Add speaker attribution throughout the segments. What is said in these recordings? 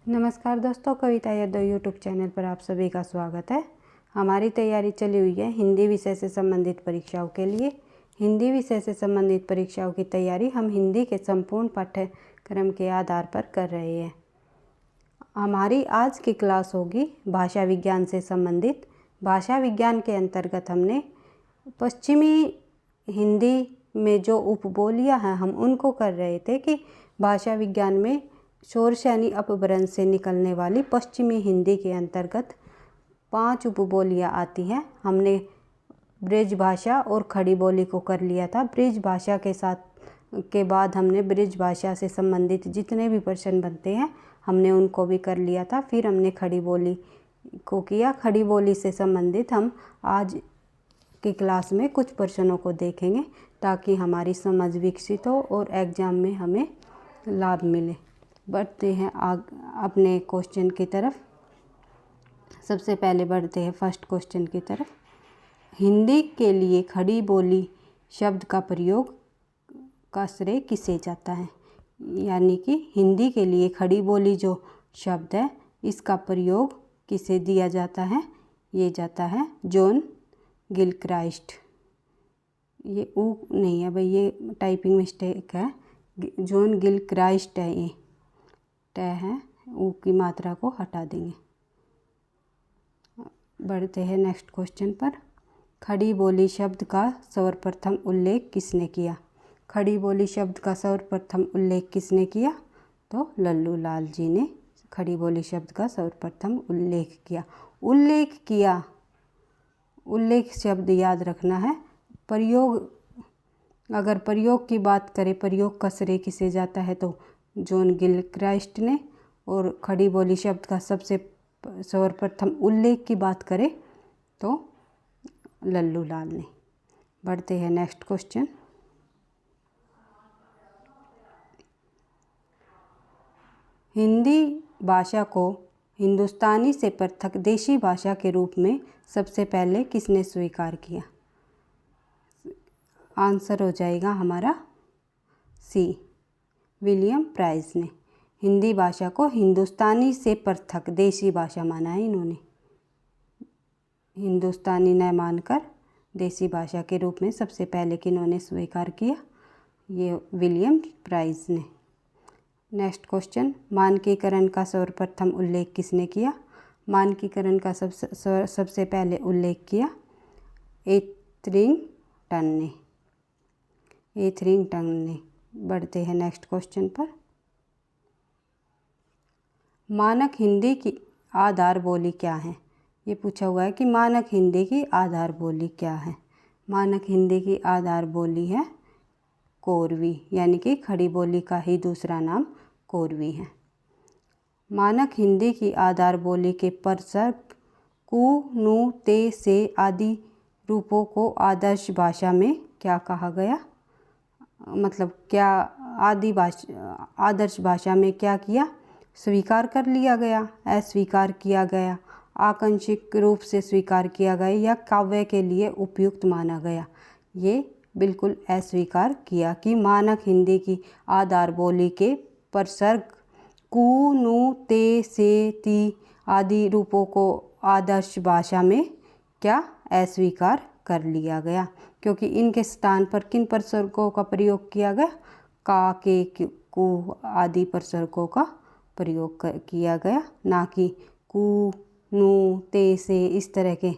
Speaker 1: नमस्कार दोस्तों, कविता Yadav YouTube channel पर आप सभी का स्वागत है। हमारी तैयारी चली हुई है हिंदी विषय से संबंधित परीक्षाओं के लिए। हिंदी विषय से संबंधित परीक्षाओं की तैयारी हम हिंदी के संपूर्ण पाठ्यक्रम के आधार पर कर रहे हैं। हमारी आज की क्लास होगी भाषा विज्ञान से संबंधित। भाषा विज्ञान के अंतर्गत हमने पश्चिमी हिंदी में जो उपबोलियाँ हैं हम उनको कर रहे थे कि भाषा विज्ञान में शोरश यानी अपभ्रंश से निकलने वाली पश्चिमी हिंदी के अंतर्गत 5 उपबोलियाँ आती हैं। हमने ब्रिज भाषा और खड़ी बोली को कर लिया था। ब्रिज भाषा के बाद हमने ब्रिज भाषा से संबंधित जितने भी प्रश्न बनते हैं हमने उनको भी कर लिया था। फिर हमने खड़ी बोली को किया। खड़ी बोली से संबंधित हम आज की क्लास में कुछ प्रश्नों को देखेंगे ताकि हमारी समझ विकसित हो और एग्ज़ाम में हमें लाभ मिले। बढ़ते हैं अपने क्वेश्चन की तरफ। सबसे पहले बढ़ते हैं फर्स्ट क्वेश्चन की तरफ। हिंदी के लिए खड़ी बोली शब्द का प्रयोग का श्रेय किसे जाता है? यानी कि हिंदी के लिए खड़ी बोली जो शब्द है इसका प्रयोग किसे दिया जाता है? ये जाता है जॉन गिलक्राइस्ट। ये ऊ नहीं है भाई, ये टाइपिंग मिस्टेक है। जॉन गिलक्राइस्ट है, ये ट है, ऊ की मात्रा को हटा देंगे। बढ़ते हैं नेक्स्ट क्वेश्चन पर। खड़ी बोली शब्द का सर्वप्रथम उल्लेख किसने किया? खड़ी बोली शब्द का सर्वप्रथम उल्लेख किसने किया? तो लल्लू लाल जी ने खड़ी बोली शब्द का सर्वप्रथम उल्लेख किया। उल्लेख किया, उल्लेख शब्द याद रखना है। प्रयोग, अगर प्रयोग की बात करें, प्रयोग का श्रेय किसे जाता है तो जॉन गिलक्राइस्ट ने, और खड़ी बोली शब्द का सबसे सर्वप्रथम उल्लेख की बात करें तो लल्लू लाल ने। बढ़ते हैं नेक्स्ट क्वेश्चन। हिंदी भाषा को हिंदुस्तानी से पृथक देशी भाषा के रूप में सबसे पहले किसने स्वीकार किया? आंसर हो जाएगा हमारा सी, विलियम प्राइस ने। हिंदी भाषा को हिंदुस्तानी से पृथक देशी भाषा माना है इन्होंने। हिंदुस्तानी न मानकर देशी भाषा के रूप में सबसे पहले किन्होंने स्वीकार किया? ये विलियम प्राइस ने। Next question. मानकीकरण का सर्वप्रथम उल्लेख किसने किया? मानकीकरण का सबसे पहले उल्लेख किया एथरिंगटन ने। एथरिंगटन ने। बढ़ते हैं नेक्स्ट क्वेश्चन पर। मानक हिंदी की आधार बोली क्या है? ये पूछा हुआ है कि मानक हिंदी की आधार बोली क्या है? मानक हिंदी की आधार बोली है कोरवी, यानी कि खड़ी बोली का ही दूसरा नाम कोरवी है। मानक हिंदी की आधार बोली के प्रसर्ग कु, नु, ते, से आदि रूपों को आदर्श भाषा में क्या कहा गया? मतलब क्या आदर्श भाषा में क्या किया? स्वीकार कर लिया गया, अस्वीकार किया गया, आंशिक रूप से स्वीकार किया गया या काव्य के लिए उपयुक्त माना गया? ये बिल्कुल अस्वीकार किया कि मानक हिंदी की आधार बोली के प्रसर्ग कु, नु, ते, से, ती आदि रूपों को आदर्श भाषा में क्या अस्वीकार कर लिया गया, क्योंकि इनके स्थान पर किन प्रसर्गों का प्रयोग किया गया? का, के, कु आदि प्रसर्गों का प्रयोग किया गया, ना कि कु, नु, ते, से इस तरह के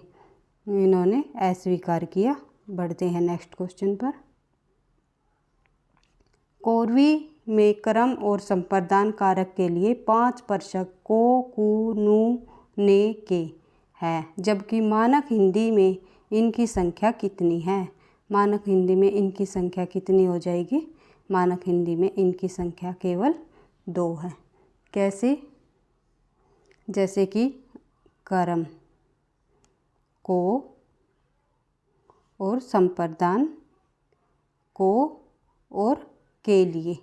Speaker 1: इन्होंने अस्वीकार किया। बढ़ते हैं नेक्स्ट क्वेश्चन पर। कोरवी में क्रम और संप्रदान कारक के लिए 5 प्रसर्ग को, कु, नु, ने, के है, जबकि मानक हिंदी में इनकी संख्या कितनी है? मानक हिंदी में इनकी संख्या कितनी हो जाएगी? मानक हिंदी में इनकी संख्या केवल 2 है। कैसे? जैसे कि क्रम को और संप्रदान को और के लिए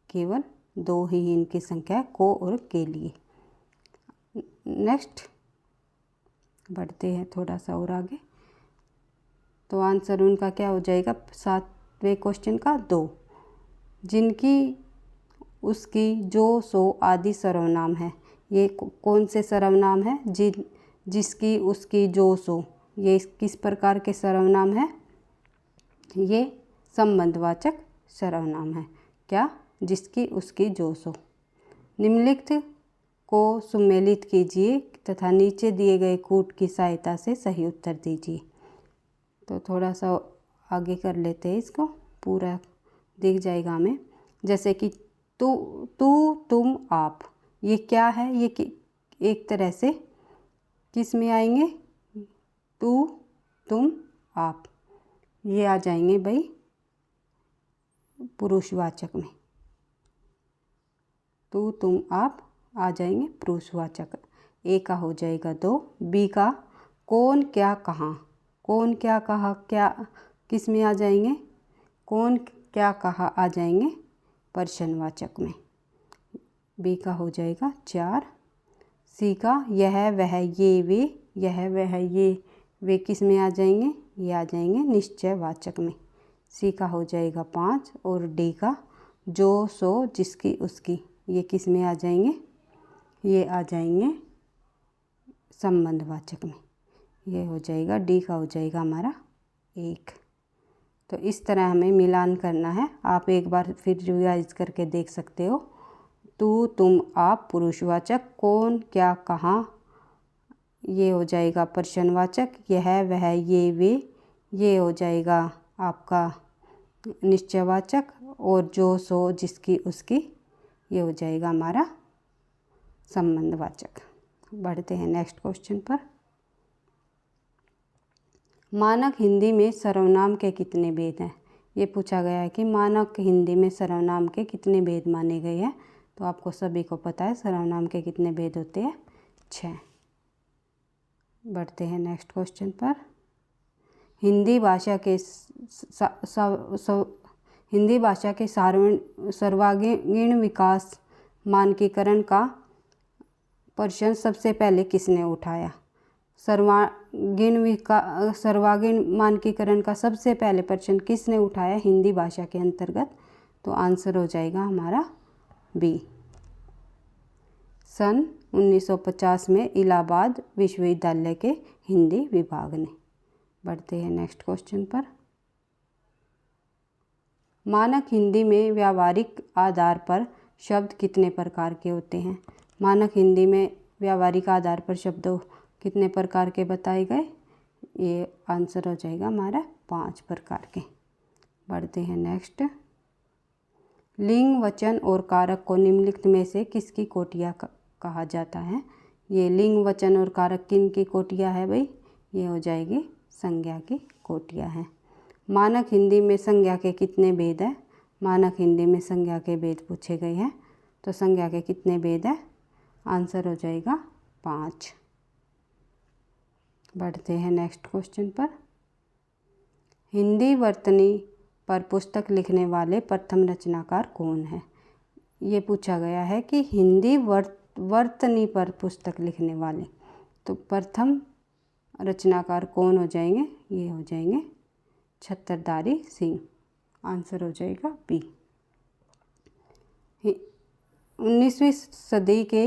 Speaker 1: केवल 2 ही इनकी संख्या, को और के लिए। नेक्स्ट बढ़ते हैं थोड़ा सा और आगे। तो आंसर उनका क्या हो जाएगा 7वें क्वेश्चन का? 2। जिनकी उसकी, जो, सो आदि सर्वनाम है। ये कौन से सर्वनाम है? जिसकी, उसकी, जो, सो, ये किस प्रकार के सर्वनाम है? ये संबंधवाचक सर्वनाम है। क्या? जिसकी, उसकी, जो, सो। निम्नलिखित को सुमेलित कीजिए तथा नीचे दिए गए कूट की सहायता से सही उत्तर दीजिए। तो थोड़ा सा आगे कर लेते हैं, इसको पूरा दिख जाएगा हमें। जैसे कि तू, तुम, आप, ये क्या है? ये एक तरह से किस में आएंगे? तू, तुम, आप, ये आ जाएंगे भाई पुरुषवाचक में। तू, तुम, आप आ जाएंगे पुरुषवाचक। ए का हो जाएगा 2। बी का कौन, क्या, कहाँ। कौन, क्या, कहा, क्या किस में आ जाएंगे? कौन, क्या, कहा आ जाएंगे प्रश्नवाचक में। बी का हो जाएगा 4। सी का यह, वह, ये, वे, यह, वह, ये, वे किस में आ जाएंगे? ये आ जाएंगे निश्चयवाचक में। सी का हो जाएगा 5। और डी का जो, सो, जिसकी, उसकी, ये किस में आ जाएंगे? ये आ जाएंगे संबंधवाचक में। ये हो जाएगा, डी का हो जाएगा हमारा 1। तो इस तरह हमें मिलान करना है। आप एक बार फिर रिवाइज करके देख सकते हो। तू, तुम, आप पुरुषवाचक, कौन, क्या, कहाँ, ये हो जाएगा प्रश्नवाचक, यह, वह, ये, वे, ये हो जाएगा आपका निश्चयवाचक, और जो, सो, जिसकी, उसकी, ये हो जाएगा हमारा संबंधवाचक। बढ़ते हैं नेक्स्ट क्वेश्चन पर। मानक हिंदी में सर्वनाम के कितने भेद हैं? ये पूछा गया है कि मानक हिंदी में सर्वनाम के कितने भेद माने गए हैं। तो आपको सभी को पता है सर्वनाम के कितने भेद होते हैं? 6। बढ़ते हैं नेक्स्ट क्वेश्चन पर। हिंदी भाषा के सर्वांगीण विकास मानकीकरण का प्रश्न सबसे पहले किसने उठाया? सर्वांगीण मानकीकरण का सबसे पहले प्रश्न किसने उठाया हिंदी भाषा के अंतर्गत? तो आंसर हो जाएगा हमारा बी। सन 1950 में इलाहाबाद विश्वविद्यालय के हिंदी विभाग ने। बढ़ते हैं नेक्स्ट क्वेश्चन पर। मानक हिंदी में व्यावहारिक आधार पर शब्द कितने प्रकार के होते हैं? मानक हिंदी में व्यावहारिक आधार पर शब्द कितने प्रकार के बताए गए? ये आंसर हो जाएगा हमारा 5 प्रकार के। बढ़ते हैं नेक्स्ट। लिंग, वचन और कारक को निम्नलिखित में से किसकी कोटियाँ कहा जाता है? ये लिंग, वचन और कारक किन की कोटियाँ है भाई? ये हो जाएगी संज्ञा की कोटियाँ हैं। मानक हिंदी में संज्ञा के कितने भेद हैं? मानक हिंदी में संज्ञा के भेद पूछे गए हैं। तो संज्ञा के कितने भेद हैं? आंसर हो जाएगा 5। बढ़ते हैं नेक्स्ट क्वेश्चन पर। हिंदी वर्तनी पर पुस्तक लिखने वाले प्रथम रचनाकार कौन है? ये पूछा गया है कि हिंदी वर्तनी पर पुस्तक लिखने वाले, तो प्रथम रचनाकार कौन हो जाएंगे? ये हो जाएंगे छत्रधारी सिंह। आंसर हो जाएगा बी। 19वीं सदी के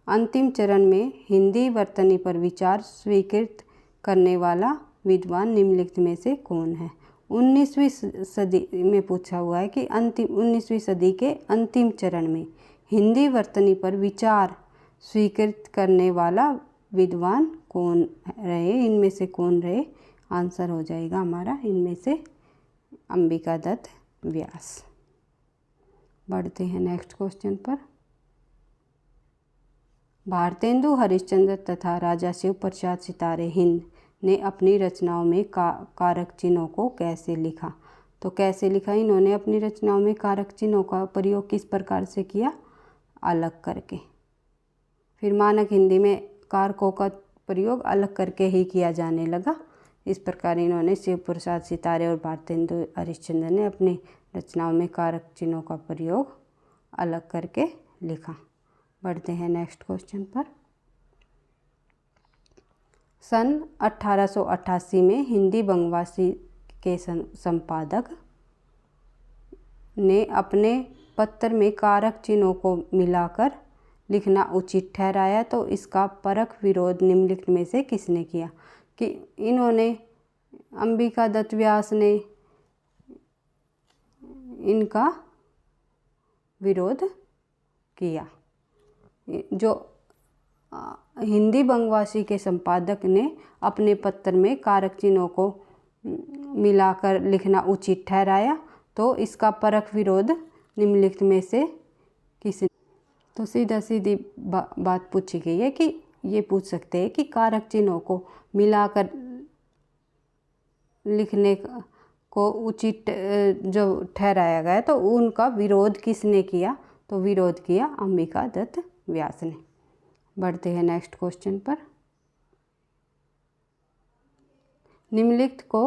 Speaker 1: अंतिम चरण में हिंदी वर्तनी पर विचार स्वीकृत करने वाला विद्वान निम्नलिखित में से कौन है? 19वीं सदी में पूछा हुआ है कि 19वीं सदी के अंतिम चरण में हिंदी वर्तनी पर विचार स्वीकृत करने वाला विद्वान कौन रहे? इनमें से कौन रहे? आंसर हो जाएगा हमारा इनमें से अंबिकादत्त व्यास। बढ़ते हैं नेक्स्ट क्वेश्चन पर। भारतेंदु हरिश्चंद्र तथा राजा शिव प्रसाद सितारे हिंद ने अपनी रचनाओं में कारक चिन्हों को कैसे लिखा? तो कैसे लिखा इन्होंने अपनी रचनाओं में कारक चिन्हों का प्रयोग किस प्रकार से किया? अलग करके। फिर मानक हिंदी में कारकों का प्रयोग अलग करके ही किया जाने लगा। इस प्रकार इन्होंने शिव प्रसाद सितारे और भारतेंदु हरिश्चंद्र ने अपनी रचनाओं में कारक चिन्हों का प्रयोग अलग करके लिखा। बढ़ते हैं नेक्स्ट क्वेश्चन पर। सन 1888 में हिंदी बंगवासी के संपादक ने अपने पत्र में कारक चिन्हों को मिलाकर लिखना उचित ठहराया, तो इसका परख विरोध निम्नलिखित में से किसने किया? कि इन्होंने अंबिका दत्त व्यास ने इनका विरोध किया। जो हिंदी बंगवासी के संपादक ने अपने पत्र में कारक चिन्हों को मिलाकर लिखना उचित ठहराया, तो इसका परख विरोध निम्नलिखित में से किसने? तो सीधा सीधी बात पूछी गई है कि ये पूछ सकते हैं कि कारक चिन्हों को मिलाकर लिखने को उचित जो ठहराया गया, तो उनका विरोध किसने किया? तो विरोध किया अंबिका दत्त व्यास ने। बढ़ते हैं नेक्स्ट क्वेश्चन पर। निम्नलिखित को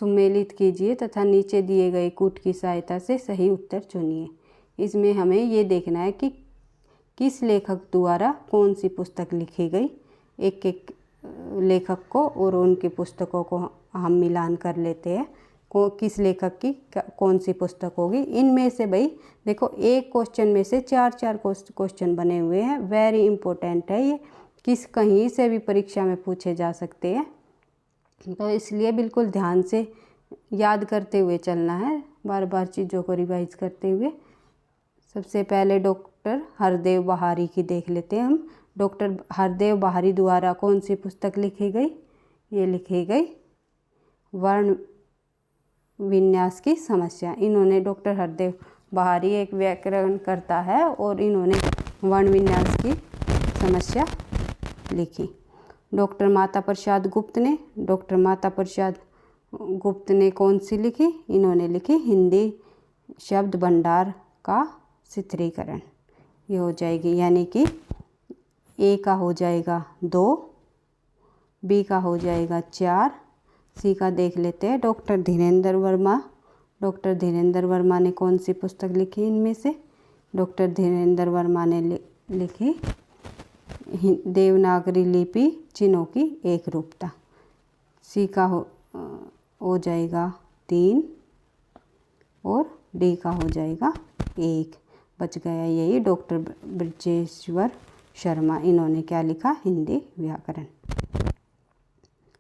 Speaker 1: सुमेलित कीजिए तथा नीचे दिए गए कूट की सहायता से सही उत्तर चुनिए। इसमें हमें ये देखना है कि किस लेखक द्वारा कौन सी पुस्तक लिखी गई। एक एक लेखक को और उनकी पुस्तकों को हम मिलान कर लेते हैं, किस लेखक की कौन सी पुस्तक होगी। इनमें से भाई देखो, एक क्वेश्चन में से चार क्वेश्चन बने हुए हैं। वेरी इंपॉर्टेंट है ये, कहीं से भी परीक्षा में पूछे जा सकते हैं, तो इसलिए बिल्कुल ध्यान से याद करते हुए चलना है, बार बार चीज़ों को रिवाइज करते हुए। सबसे पहले डॉक्टर हरदेव बहारी की देख लेते हैं हम। डॉक्टर हरदेव बहारी द्वारा कौन सी पुस्तक लिखी गई? ये लिखी गई वर्ण विन्यास की समस्या। इन्होंने डॉक्टर हरदेव बहारी एक व्याकरणकर्ता है और इन्होंने वर्ण विन्यास की समस्या लिखी। डॉक्टर माता प्रसाद गुप्त ने कौन सी लिखी? इन्होंने लिखी हिंदी शब्द भंडार का चित्रीकरण। ये हो जाएगी, यानी कि ए का हो जाएगा 2, बी का हो जाएगा 4, सी का देख लेते हैं डॉक्टर धीरेन्द्र वर्मा ने कौन सी पुस्तक लिखी? इनमें से डॉक्टर धीरेन्द्र वर्मा ने लिखी देवनागरी लिपि चिन्हों की एक रूपता। सी का हो जाएगा 3 और डी का हो जाएगा 1। बच गया यही डॉक्टर ब्रजेश्वर शर्मा। इन्होंने क्या लिखा? हिंदी व्याकरण।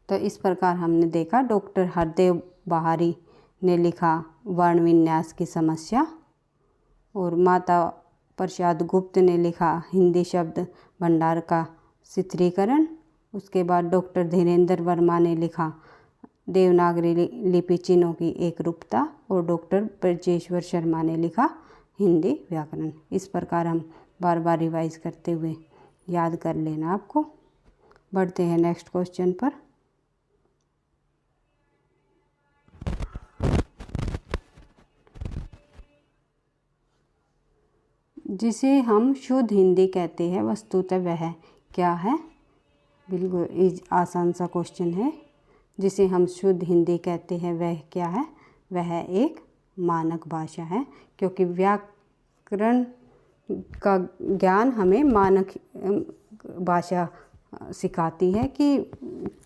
Speaker 1: तो इस प्रकार हमने देखा डॉक्टर हरदेव बहारी ने लिखा वर्ण विन्यास की समस्या, और माता प्रसाद गुप्त ने लिखा हिंदी शब्द भंडार का चित्रीकरण। उसके बाद डॉक्टर धीरेन्द्र वर्मा ने लिखा देवनागरी लिपि चिन्हों की एक रूपता, और डॉक्टर ब्रजेश्वर शर्मा ने लिखा हिंदी व्याकरण। इस प्रकार हम बार बार रिवाइज करते हुए याद कर लेना आपको। बढ़ते हैं नेक्स्ट क्वेश्चन पर। जिसे हम शुद्ध हिंदी कहते हैं वस्तुतः वह क्या है? बिल्कुल आसान सा क्वेश्चन है। जिसे हम शुद्ध हिंदी कहते हैं वह क्या है? वह एक मानक भाषा है, क्योंकि व्याकरण का ज्ञान हमें मानक भाषा सिखाती है कि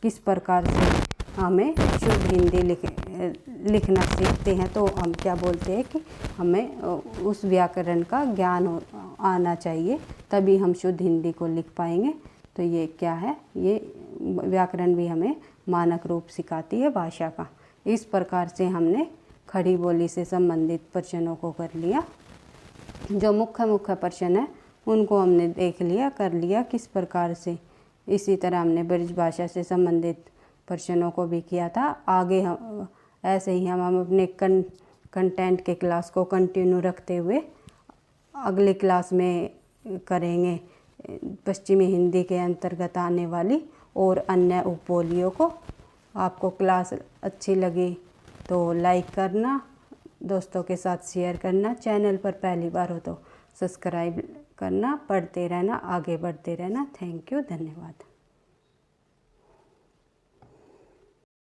Speaker 1: किस प्रकार से हमें शुद्ध हिंदी लिखना सीखते हैं। तो हम क्या बोलते हैं कि हमें उस व्याकरण का ज्ञान आना चाहिए, तभी हम शुद्ध हिंदी को लिख पाएंगे। तो ये क्या है? ये व्याकरण भी हमें मानक रूप सिखाती है भाषा का। इस प्रकार से हमने खड़ी बोली से संबंधित प्रश्नों को कर लिया। जो मुख्य प्रश्न है उनको हमने देख लिया, कर लिया किस प्रकार से। इसी तरह हमने ब्रज भाषा से संबंधित प्रश्नों को भी किया था। आगे हम ऐसे ही हम अपने कंटेंट के क्लास को कंटिन्यू रखते हुए अगले क्लास में करेंगे पश्चिमी हिंदी के अंतर्गत आने वाली और अन्य उपबोलियों को। आपको क्लास अच्छी लगी तो लाइक करना, दोस्तों के साथ शेयर करना, चैनल पर पहली बार हो तो सब्सक्राइब करना, पढ़ते रहना, आगे बढ़ते रहना। थैंक यू, धन्यवाद।